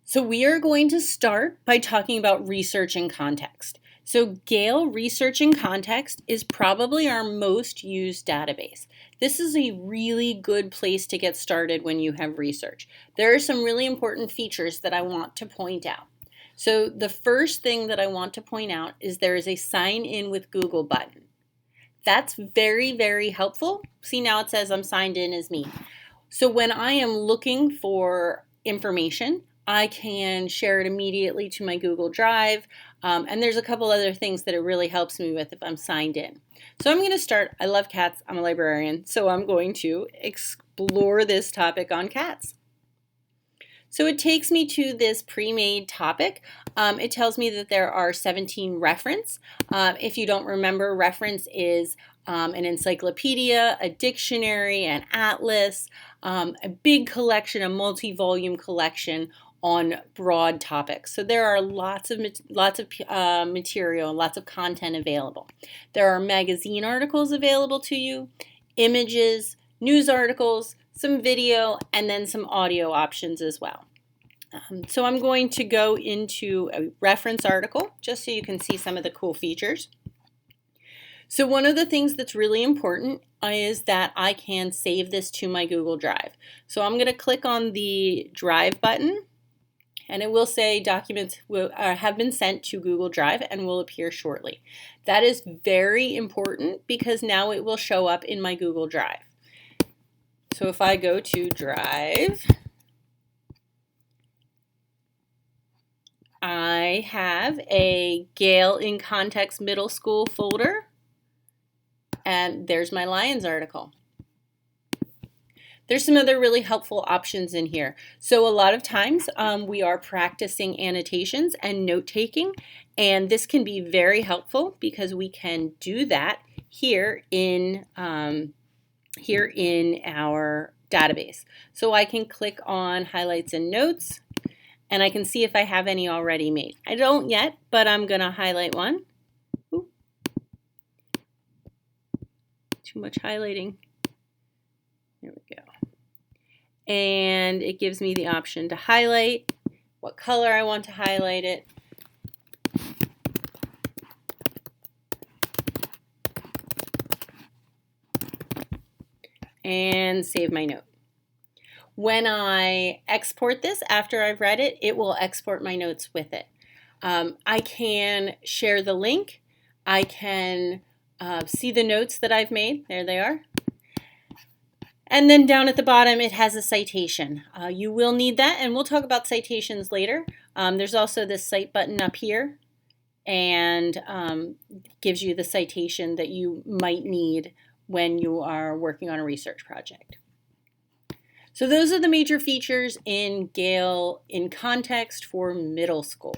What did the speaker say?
So we are going to start by talking about research in context. So Gale Research in Context is probably our most used database. This is a really good place to get started when you have research. There are some really important features that I want to point out. So the first thing that I want to point out is there is a sign in with Google button. That's very, very helpful. See, now it says I'm signed in as me. So when I am looking for information, I can share it immediately to my Google Drive. And there's a couple other things that it really helps me with if I'm signed in. So I'm going to start. I love cats. I'm a librarian. So I'm going to explore this topic on cats. So it takes me to this pre-made topic. It tells me that there are 17 reference. If you don't remember, reference is an encyclopedia, a dictionary, an atlas, a big collection, a multi-volume collection on broad topics. So there are lots of material, lots of content available. There are magazine articles available to you, images, news articles, some video, and then some audio options as well. So I'm going to go into a reference article just so you can see some of the cool features. So one of the things that's really important is that I can save this to my Google Drive. So I'm going to click on the Drive button, and it will say documents have been sent to Google Drive and will appear shortly. That is very important because now it will show up in my Google Drive. So if I go to Drive, I have a Gale in Context Middle School folder, and there's my Lions article. There's some other really helpful options in here. So a lot of times we are practicing annotations and note-taking, and this can be very helpful because we can do that here in our database. So I can click on Highlights and Notes, and I can see if I have any already made. I don't yet, but I'm going to highlight one. Ooh. Too much highlighting. There we go. And it gives me the option to highlight, what color I want to highlight it. And save my note. When I export this after I've read it, it will export my notes with it. I can share the link. I can see the notes that I've made. There they are. And then down at the bottom, it has a citation. You will need that, and we'll talk about citations later. There's also this cite button up here, and gives you the citation that you might need when you are working on a research project. So those are the major features in Gale in Context for middle school.